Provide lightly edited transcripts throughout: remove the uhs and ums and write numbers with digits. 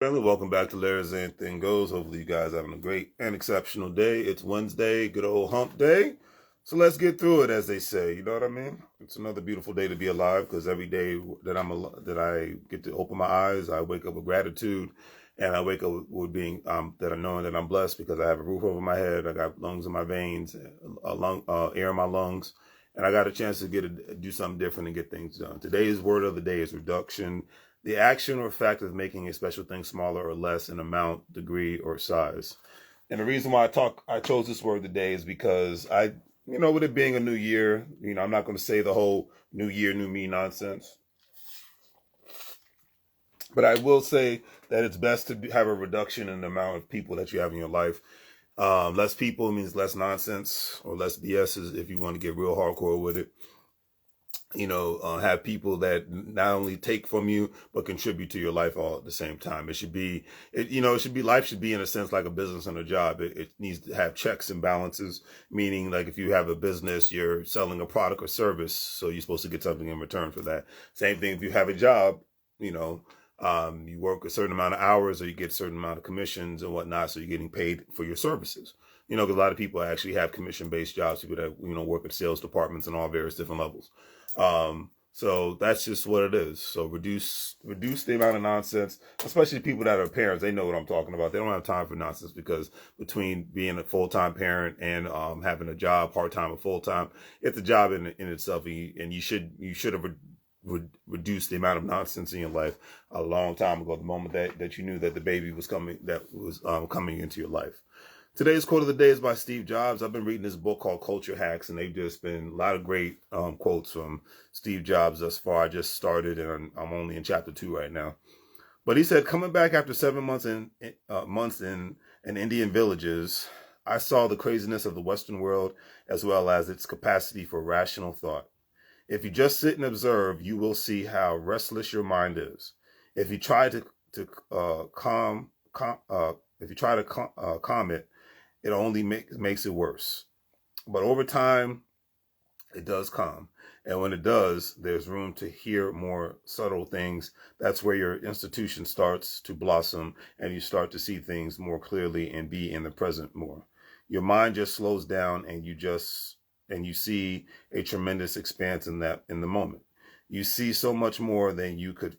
Family, welcome back to Larry's Anything Goes. Hopefully, you guys are having a great and exceptional day. It's Wednesday, good old hump day. So let's get through it, as they say. You know what I mean? It's another beautiful day to be alive because every day that I get to open my eyes, I wake up with gratitude, and I wake up with being that I knowing that I'm blessed because I have a roof over my head, I got lungs in my veins, air in my lungs, and I got a chance to do something different and get things done. Today's word of the day is reduction, the action or fact of making a special thing smaller or less in amount, degree, or size. And the reason why I chose this word today is because with it being a new year, I'm not going to say the whole new year, new me nonsense, but I will say that it's best to have a reduction in the amount of people that you have in your life. Less people means less nonsense or less BS if you want to get real hardcore with it. Have people that not only take from you but contribute to your life all at the same time. Life should be in a sense like a business and a job. It needs to have checks and balances, meaning like if you have a business, you're selling a product or service, so you're supposed to get something in return for that. Same thing if you have a job, you work a certain amount of hours or you get a certain amount of commissions and whatnot, so you're getting paid for your services. Because a lot of people actually have commission-based jobs, people that, work at sales departments and all various different levels. So that's just what it is. So reduce the amount of nonsense, especially people that are parents. They know what I'm talking about. They don't have time for nonsense because between being a full-time parent and having a job, part-time or full-time, it's a job in itself, and you should have reduced the amount of nonsense in your life a long time ago. The moment that you knew that the baby was coming, coming into your life. Today's quote of the day is by Steve Jobs. I've been reading this book called Culture Hacks, and they've just been a lot of great quotes from Steve Jobs thus far. I just started, and I'm only in chapter 2 right now. But he said, coming back after 7 months in Indian villages, I saw the craziness of the Western world as well as its capacity for rational thought. If you just sit and observe, you will see how restless your mind is. If you try to calm it, it only makes it worse. But over time, it does calm. And when it does, there's room to hear more subtle things. That's where your institution starts to blossom and you start to see things more clearly and be in the present more. Your mind just slows down and you see a tremendous expanse in the moment. You see so much more than you could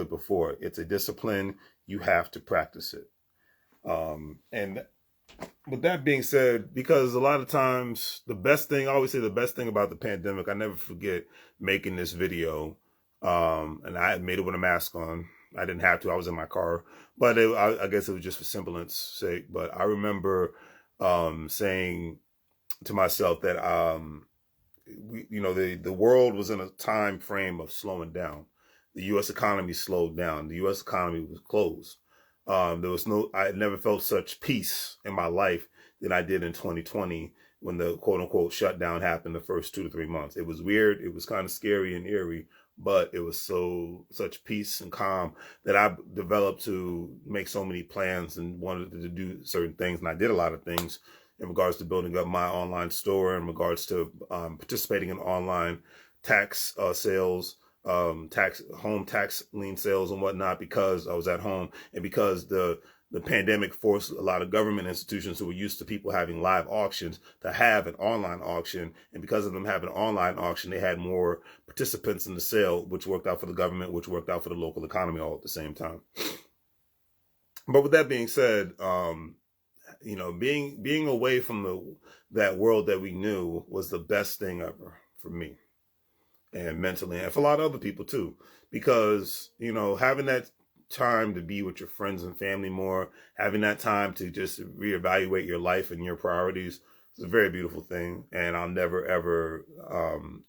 before. It's a discipline. You have to practice it. And with that being said, because a lot of times I always say the best thing about the pandemic, I never forget making this video. And I made it with a mask on. I didn't have to, I was in my car, but I guess it was just for semblance sake. But I remember, saying to myself that, the world was in a time frame of slowing down. The U.S. economy slowed down. The U.S. economy was closed. I had never felt such peace in my life than I did in 2020 when the quote unquote shutdown happened the first 2 to 3 months. It was weird. It was kind of scary and eerie, but it was such peace and calm that I developed to make so many plans and wanted to do certain things. And I did a lot of things in regards to building up my online store, in regards to participating in online tax sales, home tax lien sales and whatnot, because I was at home and because the pandemic forced a lot of government institutions who were used to people having live auctions to have an online auction. And because of them having an online auction, they had more participants in the sale, which worked out for the government, which worked out for the local economy all at the same time. But with that being said, being away from that world that we knew was the best thing ever for me and mentally, and for a lot of other people too, because having that time to be with your friends and family more, having that time to just reevaluate your life and your priorities is a very beautiful thing. And I'll never ever,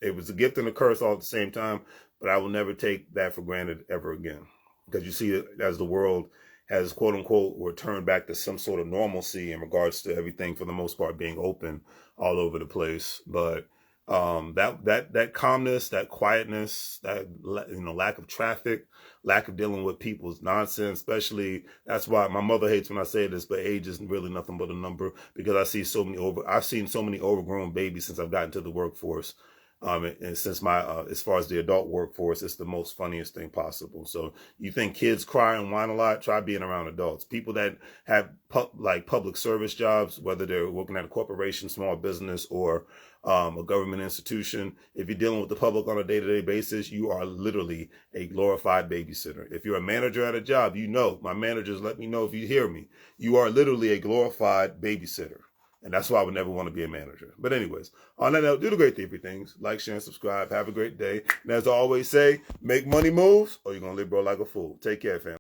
it was a gift and a curse all at the same time, but I will never take that for granted ever again, because you see, as the world has quote unquote returned back to some sort of normalcy in regards to everything for the most part being open all over the place, but that calmness, that quietness, that lack of traffic, lack of dealing with people's nonsense, especially, that's why my mother hates when I say this, but age isn't really nothing but a number, because I've seen so many overgrown babies since I've gotten to the workforce. And since my, as far as the adult workforce, it's the most funniest thing possible. So you think kids cry and whine a lot? Try being around adults. People that have like public service jobs, whether they're working at a corporation, small business, or a government institution. If you're dealing with the public on a day-to-day basis, you are literally a glorified babysitter. If you're a manager at a job, you know, my managers let me know if you hear me. You are literally a glorified babysitter. And that's why I would never want to be a manager. But anyways, on that note, do the great three things. Like, share, and subscribe. Have a great day. And as I always say, make money moves or you're going to live, bro, like a fool. Take care, fam.